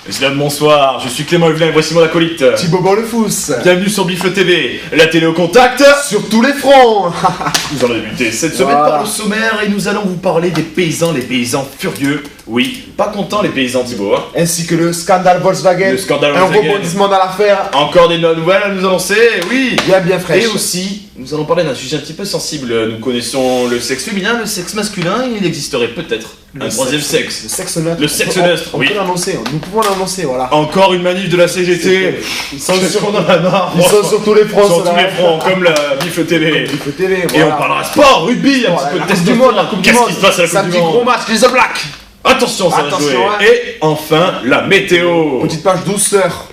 Mesdames, bonsoir, je suis Clément Huvelin et voici mon acolyte Thibaut Borlefous. Bienvenue sur Bifle TV, la télé au contact Sur tous les fronts. Nous allons débuter cette semaine par le sommaire et nous allons vous parler des paysans, les paysans furieux. Oui, pas contents les paysans Thibaut. Ainsi que le scandale Volkswagen. Le scandale Un Volkswagen. rebondissement dans l'affaire. Encore des nouvelles à nous annoncer, oui. Bien fraîche. Et aussi, nous allons parler d'un sujet un petit peu sensible. Nous connaissons le sexe féminin, le sexe masculin, il existerait peut-être un troisième sexe. Le sexe neutre. Le sexe neutre, oui. On peut l'annoncer, nous pouvons l'annoncer, voilà. Encore une manif de la CGT. Ils sont sur, On en a marre. ils sont sur tous les fronts. Sur tous les fronts, comme la Bifle TV. Bifle TV, Et voilà. on parlera sport, rugby, un Voilà, petit peu la de Coupe test du monde, la Coupe du Qu'est-ce monde. qui se passe à la Coupe du Samedi, Monde gros match, les The Blacks. Attention, ça va Attention, jouer. hein. Et enfin, la météo. Petite page douceur.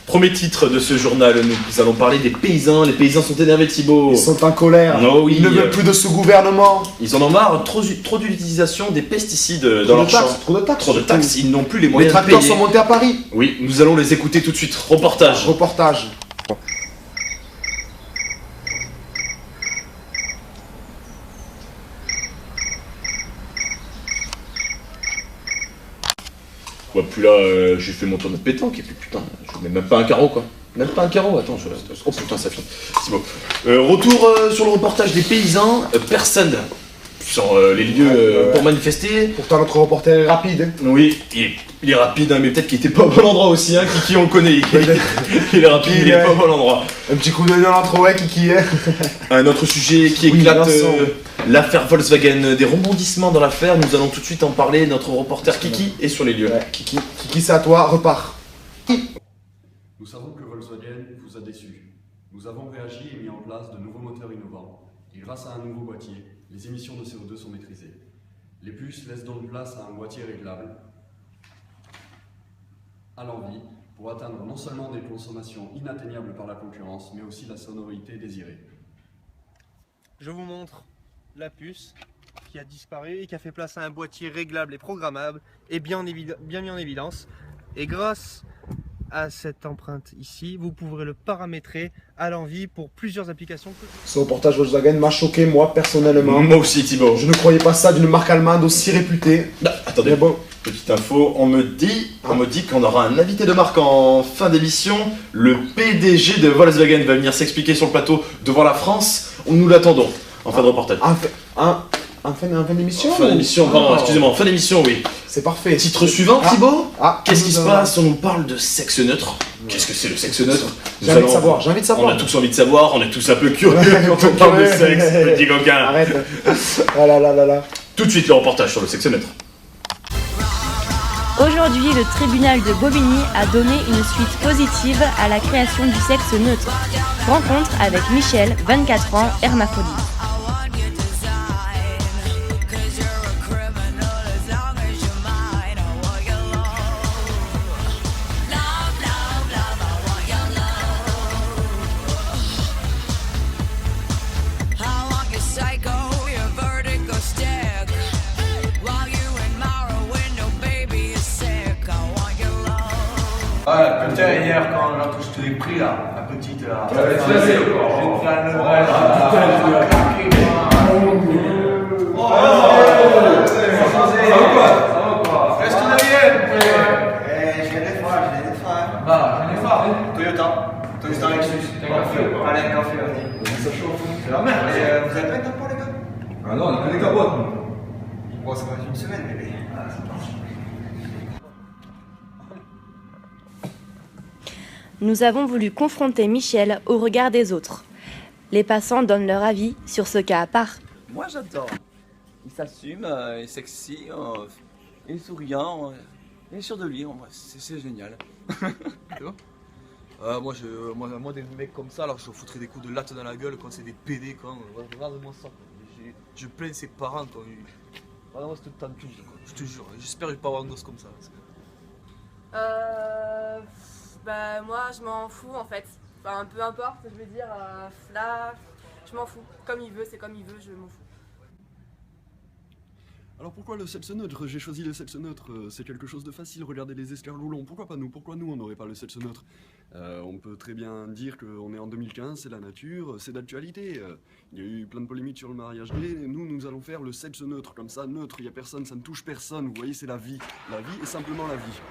Premier titre de ce journal, nous allons parler des paysans. Les paysans sont énervés, Thibaut. Ils sont en colère. Oh oui. Ils ne veulent plus de ce gouvernement. Ils en ont marre, trop d'utilisation des pesticides dans Trop leur de taxes, champs. trop de taxes. Trop de taxes, ils n'ont plus les Les moyens de tracteurs payer. sont montés à Paris. Oui, nous allons les écouter tout de suite. Reportage. Reportage. Ouais, puis là, j'ai fait mon tournoi de pétanque et puis putain, je mets même pas un carreau quoi. Même pas un carreau, attends, oh putain, ça finit. C'est bon. Retour sur le reportage des paysans. Personne sur les lieux pour manifester. Pourtant, notre reporter est rapide. Oui, il est rapide, hein, mais peut-être qu'il était pas au bon endroit aussi, hein, Kiki on le connaît. Il est rapide, il est pas au bon endroit. Un petit coup d'œil dans l'entre, ouais, Kiki est. Un autre sujet qui Oui, éclate, l'ensemble. l'affaire Volkswagen, des rebondissements dans l'affaire, nous allons tout de suite en parler, notre reporter Kiki est sur les lieux. Ouais, Kiki, c'est à toi, repars. Nous savons que Volkswagen vous a déçu. Nous avons réagi et mis en place de nouveaux moteurs innovants. Et grâce à un nouveau boîtier, les émissions de CO2 sont maîtrisées. Les puces laissent donc place à un boîtier réglable à l'envie pour atteindre non seulement des consommations inatteignables par la concurrence, mais aussi la sonorité désirée. Je vous montre la puce qui a disparu et qui a fait place à un boîtier réglable et programmable et bien mis en évidence. Et grâce à cette empreinte ici, vous pourrez le paramétrer à l'envie pour plusieurs applications. Ce reportage Volkswagen m'a choqué, moi, personnellement. Moi aussi Thibaut. Je ne croyais pas ça d'une marque allemande aussi réputée. Ah, attendez, Mais bon, petite info, on me dit qu'on aura un invité de marque en fin d'émission. Le PDG de Volkswagen va venir s'expliquer sur le plateau devant la France. Nous l'attendons en fin de reportage. en fin d'émission Fin d'émission, pardon, excusez-moi, en fin d'émission, oui. C'est parfait. Titre suivant, Ah. Thibaut. Ah, Qu'est-ce qui se nous, passe? On nous parle de sexe neutre. Qu'est-ce que c'est le sexe neutre? J'ai envie de savoir, j'ai envie de On savoir. a tous envie de savoir, on est tous un peu curieux quand on parle de sexe, petit coquin. Arrête. Ah là là là là. Tout de suite le reportage sur le sexe neutre. Aujourd'hui, le tribunal de Bobigny a donné une suite positive à la création du sexe neutre. Rencontre avec Michel, 24 ans, hermaphrodite. Ouais, putain, hier, quand je te l'ai pris là, la petite là. Ouais, tu l'as fait encore. J'ai fait un levrette. Putain, tu l'as claqué, moi. Ça va quoi? Qu'est-ce qu'il a bien? Je viens des fois. Bah, j'en ai pas. Toyota Lexus. T'as un café ou quoi? Allez, un café, vas-y. Ça chauffe. C'est la merde. Et vous avez pas de temps pour les gars? Ah non, on a que des capotes. Bon, ça va être une semaine, bébé. Ah, c'est parti. Nous avons voulu confronter Michel au regard des autres. Les passants donnent leur avis sur ce cas à part. Moi j'adore. Il s'assume, il est sexy, il est souriant, il est sûr de lui, en vrai, c'est génial. Moi, des mecs comme ça, alors je leur foutrais des coups de latte dans la gueule quand c'est des PD, quoi. Regarde-moi ça. Je plains ses parents, quoi. Vraiment, c'est tout le temps tout, quoi. Je te jure. J'espère que je vais pas avoir un gosse comme ça. Bah, moi, je m'en fous, en fait. Enfin, peu importe, je veux dire, là, je m'en fous. Comme il veut, c'est comme il veut, je m'en fous. Alors pourquoi le sexe neutre? J'ai choisi le sexe neutre, c'est quelque chose de facile, regardez les escargoulons, pourquoi pas nous? Pourquoi nous on n'aurait pas le sexe neutre? On peut très bien dire qu'on est en 2015, c'est la nature, c'est d'actualité. Il y a eu plein de polémiques sur le mariage gay, nous allons faire le sexe neutre, comme ça, neutre, il n'y a personne, ça ne touche personne, vous voyez, c'est la vie. La vie est simplement la vie.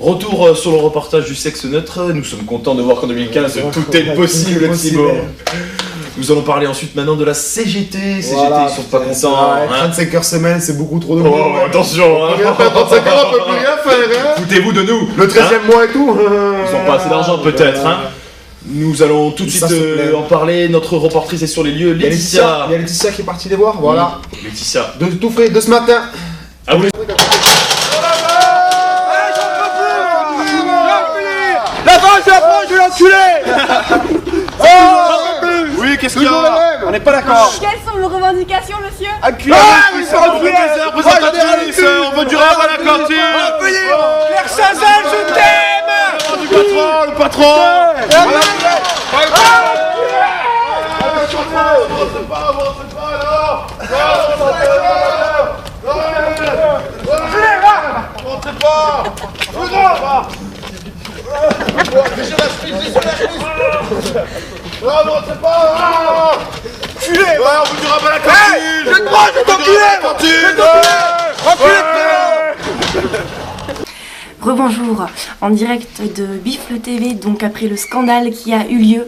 Retour sur le reportage du sexe neutre, nous sommes contents de voir qu'en 2015 tout est possible, Thibaut. Nous allons parler ensuite maintenant de la CGT. Voilà, ils sont pas contents. Ouais, 35 heures semaine, c'est beaucoup trop de Oh, attention, hein. 35 heures, on peut plus rien faire, hein. Foutez-vous de nous. Le 13e mois et tout. Ils ont pas assez d'argent, peut-être, hein. Nous allons tout de suite en parler. Notre reportrice est sur les lieux, Laetitia. Il y a Laetitia qui est partie les voir, voilà. Laetitia. De tout frais, de ce matin. Ah oui. La France, je vais l'enculer. Oui, qu'est-ce qu'il y a? On n'est pas d'accord. Quelles sont vos revendications, monsieur? Enculé. On veut des représentatrices, on veut du rap à la cantine. Claire Chazal, je t'aime. Du patron, le patron. Rebonjour, en direct de Bifle TV, donc après le scandale qui a eu lieu,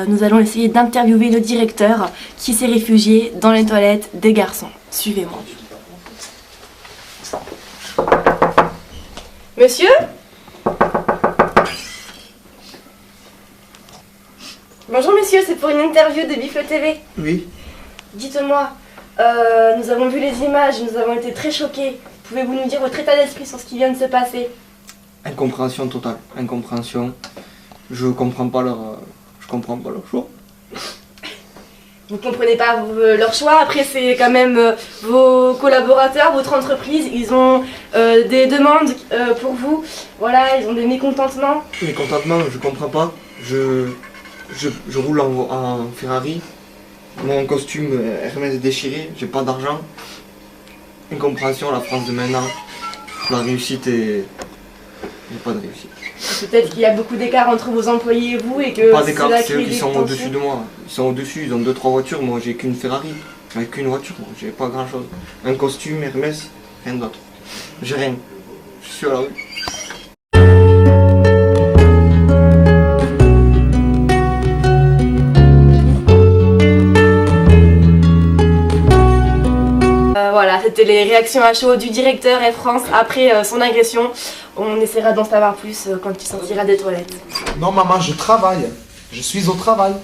nous allons essayer d'interviewer le directeur qui s'est réfugié dans les toilettes des garçons. Suivez-moi. Monsieur ? Bonjour monsieur, c'est pour une interview de Bifle TV. Oui. Dites-moi, nous avons vu les images, nous avons été très choqués. Pouvez-vous nous dire votre état d'esprit sur ce qui vient de se passer? Incompréhension totale, incompréhension. Je comprends pas leur choix. Vous comprenez pas leur choix. Après, c'est quand même vos collaborateurs, votre entreprise. Ils ont des demandes pour vous. Voilà, ils ont des mécontentements. Mécontentement, je comprends pas. Je roule en Ferrari. Mon costume Hermès est déchiré. J'ai pas d'argent. Incompréhension, la France de maintenant. La réussite est... Il n'y a pas de réussite. Peut-être qu'il y a beaucoup d'écart entre vos employés et vous et que pas d'écart, cela c'est eux crée qui des sont tensions. au-dessus de moi. Ils sont au-dessus, ils ont 2-3 voitures. Moi, j'ai qu'une Ferrari. Avec qu'une voiture, moi, j'ai pas grand-chose. Un costume Hermès, rien d'autre. J'ai rien. Je suis à la rue. Voilà, c'était les réactions à chaud du directeur Air France après son agression. On essaiera d'en savoir plus quand il sortira des toilettes. Non maman, je travaille. Je suis au travail.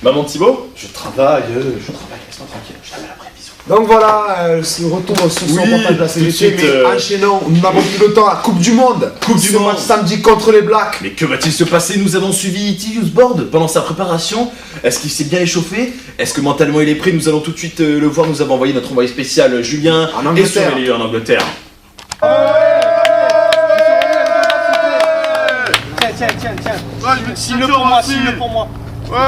Maman Thibaut, je travaille, laisse-moi tranquille, je t'avais la prévision. Donc voilà, ce retour sur ce reportage de la CGT, tout de suite, mais enchaînons, nous n'avons plus le temps, la Coupe du Monde. Ce match samedi contre les Blacks. Mais que va-t-il se passer? Nous avons suivi Youth Board pendant sa préparation. Est-ce qu'il s'est bien échauffé? Est-ce que mentalement il est prêt? Nous allons tout de suite le voir. Nous avons envoyé notre envoyé spécial Julien et sur les lieux en Angleterre. Tiens. Signe pour moi, signe pour moi. Ouais.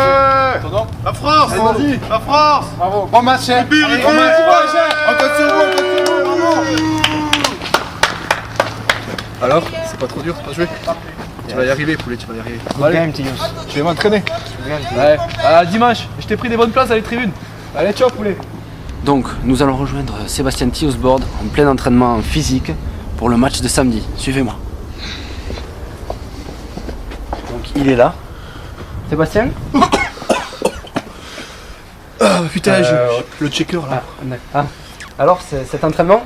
La France. Vas-y. La France. Bravo. Bon match. On compte sur vous. Alors, c'est pas trop dur, pas joué? Tu vas y arriver, poulet, tu vas y arriver. Allez, je vais m'entraîner. Ouais. Dimanche, je t'ai pris des bonnes places à les tribunes. Allez, ciao, poulet. Donc, nous allons rejoindre Sébastien Thiosboard en plein entraînement physique pour le match de samedi. Suivez-moi. Donc, il est là. Sébastien? Putain, le checker là. Alors, cet entraînement?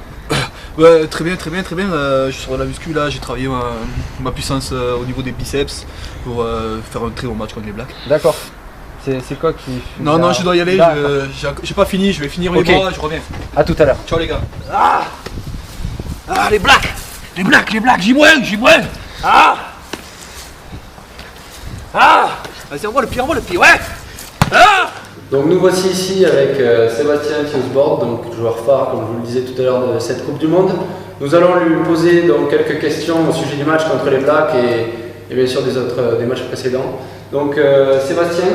Ouais, très bien. Je suis sur la muscu là, j'ai travaillé ma puissance au niveau des biceps pour faire un très bon match contre les Blacks. D'accord. C'est quoi qui... Non, je dois y aller, j'ai pas fini, je vais finir les bras, je reviens. A tout à l'heure. Ciao les gars. Ah, les Blacks. Les blacks, j'y vois. Ah Vas-y, envoie le pied, ouais. Donc nous voici ici avec Sébastien Fuseboard, donc joueur phare, comme je vous le disais tout à l'heure, de cette Coupe du Monde. Nous allons lui poser donc quelques questions au sujet du match contre les Blacks et bien sûr des matchs précédents. Donc Sébastien,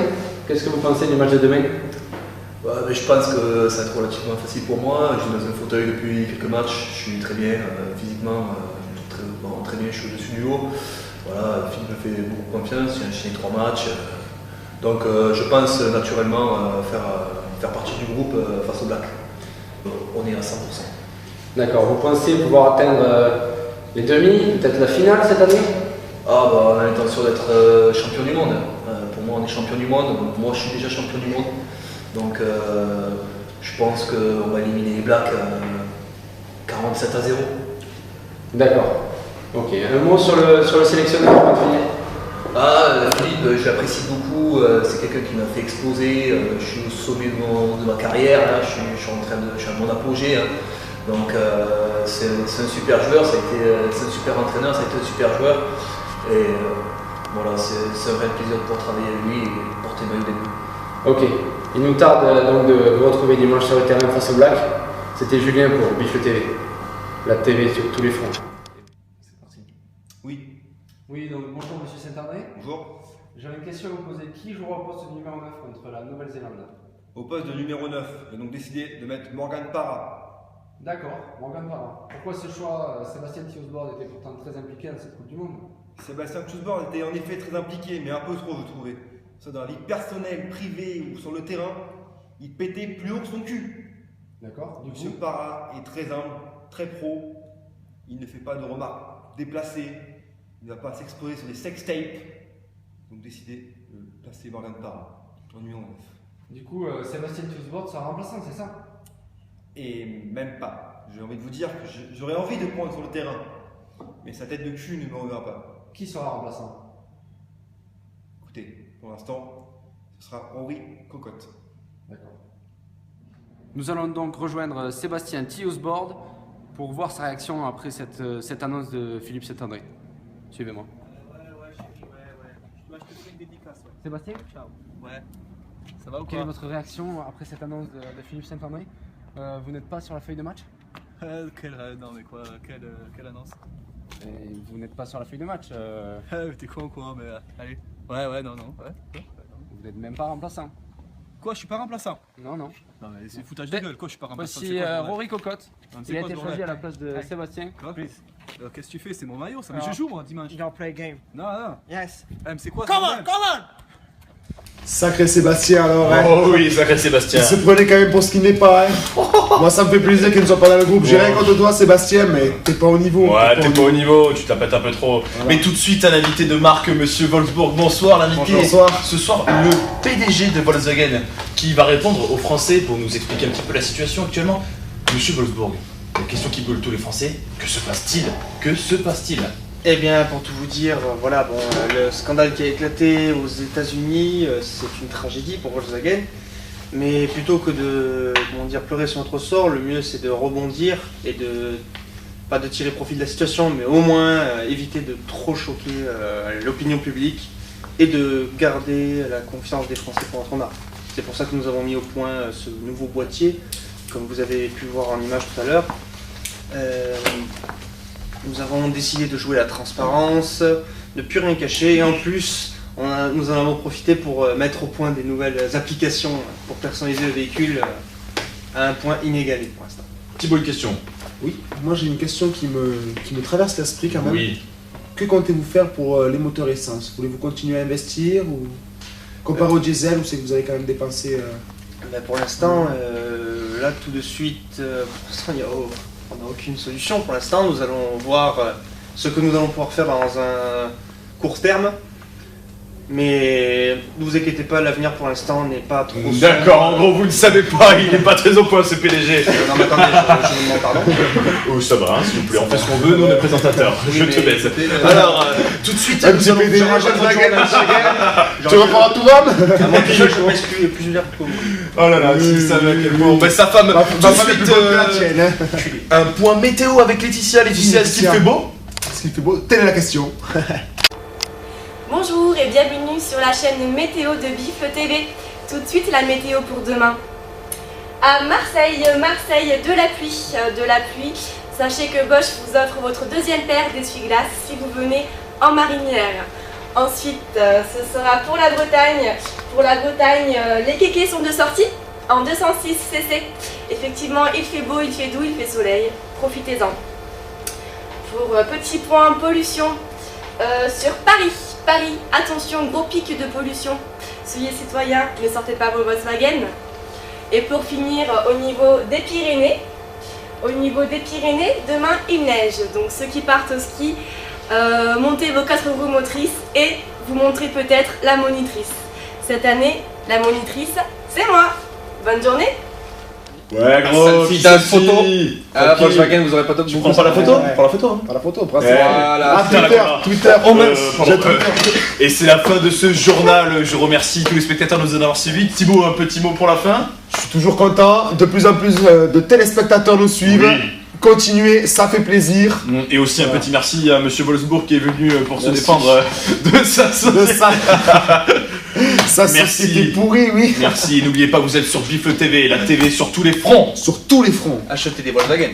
qu'est-ce que vous pensez du match de demain? Je pense que ça va être relativement facile pour moi. Je suis dans un fauteuil depuis quelques matchs, je suis très bien physiquement, très bien, je suis au-dessus du lot. Voilà, Philippe me fait beaucoup confiance, j'ai enchaîné 3 matchs. Donc je pense naturellement faire partie du groupe face aux Blacks. On est à 100%. D'accord, vous pensez pouvoir atteindre les demi, peut-être la finale cette année? On a l'intention d'être champion du monde. Pour moi, on est champion du monde. Moi, je suis déjà champion du monde. Donc, je pense qu'on va éliminer les Blacks 47-0. D'accord. Ok. Un mot sur le sélectionneur pour finir. Philippe, je l'apprécie beaucoup. C'est quelqu'un qui m'a fait exploser. Je suis au sommet de ma carrière. Là. Je suis à mon apogée. Hein. Donc, c'est un super joueur. C'est un super entraîneur. Ça a été un super joueur. Et voilà, c'est un vrai plaisir de pouvoir travailler avec lui et porter maillot des Bleus. Ok, il nous tarde donc de vous retrouver dimanche sur le terrain face aux Blacks. C'était Julien pour Biffle TV, la TV sur tous les fronts. C'est parti. Oui, donc bonjour Monsieur Saint-André. Bonjour. J'avais une question à vous poser. Qui jouera au poste de numéro 9 contre la Nouvelle-Zélande? Au poste de numéro 9, j'ai donc décidé de mettre Morgan Parra. D'accord, Morgan Parra. Pourquoi ce choix? Sébastien Fuseboard était pourtant très impliqué dans cette Coupe du Monde. Sébastien Fuseboard était en effet très impliqué, mais un peu trop, je trouvais. Ça, dans la vie personnelle, privée ou sur le terrain, il pétait plus haut que son cul. D'accord. Monsieur Parra est très humble, très pro. Il ne fait pas de remarques déplacées. Il ne va pas s'exposer sur des sex tapes. Donc décidé de placer Morgan Parra en numéro 9. Du coup, Sébastien Fuseboard sera remplaçant, c'est ça? Et même pas. J'ai envie de vous dire que j'aurais envie de prendre sur le terrain. Mais sa tête de cul ne me reverra pas. Qui sera remplaçant? Écoutez, pour l'instant, ce sera Henri Cocotte. D'accord. Nous allons donc rejoindre Sébastien Fuseboard pour voir sa réaction après cette annonce de Philippe Saint-André. Suivez-moi. Moi, je te fais une dédicace. Ouais. Sébastien? Ciao. Ouais. Ça va ou quoi? Quelle est votre réaction après cette annonce de Philippe Saint-André? Vous n'êtes pas sur la feuille de match? Non mais quoi, quelle annonce? Et vous n'êtes pas sur la feuille de match T'es con quoi, mais allez. Ouais, non. Ouais. Vous n'êtes même pas remplaçant. Quoi, je suis pas remplaçant? Non. Non mais c'est foutage de gueule, quoi, je suis pas remplaçant. Voici Rory Cocotte. Il a été choisi à la place de Sébastien. Quoi? Qu'est-ce que tu fais? C'est mon maillot, ça. Mais je joue moi dimanche. You don't play a game. Non. Yes. Mais c'est quoi? Come on! Sacré Sébastien alors, hein. Oh oui, sacré Sébastien. Il se prenait quand même pour ce qu'il n'est pas, hein. Moi ça me fait plaisir qu'il ne soit pas dans le groupe. J'ai rien contre toi Sébastien, mais t'es pas au niveau. Ouais, t'es pas au niveau, tu t'appelles un peu trop. Voilà. Mais tout de suite, un invité de marque, Monsieur Wolfsburg. Bonsoir l'invité. Bonsoir. Ce soir, le PDG de Volkswagen qui va répondre aux Français pour nous expliquer un petit peu la situation actuellement. Monsieur Wolfsburg, la question qui brûle tous les Français, que se passe-t-il? Eh bien, pour tout vous dire, voilà, le scandale qui a éclaté aux États-Unis, c'est une tragédie pour Volkswagen. Mais plutôt que de pleurer sur notre sort, le mieux c'est de rebondir et pas de tirer profit de la situation, mais au moins éviter de trop choquer l'opinion publique et de garder la confiance des Français pour notre honneur. C'est pour ça que nous avons mis au point ce nouveau boîtier, comme vous avez pu voir en image tout à l'heure. Nous avons décidé de jouer la transparence, de plus rien cacher, et en plus, nous en avons profité pour mettre au point des nouvelles applications pour personnaliser le véhicule à un point inégalé pour l'instant. Thibaut, une question. Oui, moi j'ai une question qui me traverse l'esprit quand même. Oui. Que comptez-vous faire pour les moteurs essence? Voulez-vous continuer à investir ou comparé au diesel, ou c'est que vous avez quand même dépensé Pour l'instant, là tout de suite, on n'a aucune solution. Pour l'instant, nous allons voir ce que nous allons pouvoir faire dans un court terme. Mais ne vous inquiétez pas, l'avenir pour l'instant n'est pas trop sombre. D'accord, en gros, vous ne savez pas, il n'est pas très au point ce PDG. Non mais attendez, je vous demande pardon. Oh, ça va, hein, s'il vous plaît, on fait ce qu'on veut, nous on est présentateurs. Oui, Je te mais- baisse. Alors, tout de suite, Un nous petit allons PDG, faire un Volkswagen, Volkswagen. tu reprends à tout homme. À mon pigeon, je m'exclus plus l'air que vous. Oh là là, s'il savait à quel point. Bah, sa femme, tout de femme est suite, plus bonne que la tienne, hein. un point météo avec Laetitia. Laetitia, est-ce qu'il fait beau? Est-ce qu'il fait beau? Telle est la question. Bonjour et bienvenue sur la chaîne Météo de Bifle TV. Tout de suite la météo pour demain. À Marseille, de la pluie. Sachez que Bosch vous offre votre deuxième paire d'essuie-glaces si vous venez en marinière. Ensuite, ce sera pour la Bretagne. Pour la Bretagne, les kékés sont de sortie en 206 cc. Effectivement, il fait beau, il fait doux, il fait soleil. Profitez-en. Pour petit point pollution, sur Paris, attention, gros pic de pollution. Soyez citoyens, ne sortez pas vos Volkswagen. Et pour finir, au niveau des Pyrénées, demain il neige. Donc ceux qui partent au ski, montez vos 4 roues motrices et vous montrez peut-être la monitrice. Cette année, la monitrice, c'est moi. Bonne journée. Ouais, gros, Selfie, t'as une photo. Ah, Volkswagen, vous aurez pas top. Tu prends pas la photo? Prends la photo. Pas la photo, Voilà. Ah, Twitter. Oh mince. Et c'est la fin de ce journal. Je remercie tous les spectateurs de nous avoir suivis. Thibaut, un petit mot pour la fin? Je suis toujours content. De plus en plus de téléspectateurs nous suivent. Oui. Continuez, ça fait plaisir. Et aussi un petit merci à Monsieur Wolfsburg qui est venu pour se défendre de sa société. Sa société pourrie, oui. Merci. N'oubliez pas, vous êtes sur Bifle TV, la TV sur tous les fronts. Sur tous les fronts. Achetez des Volkswagen.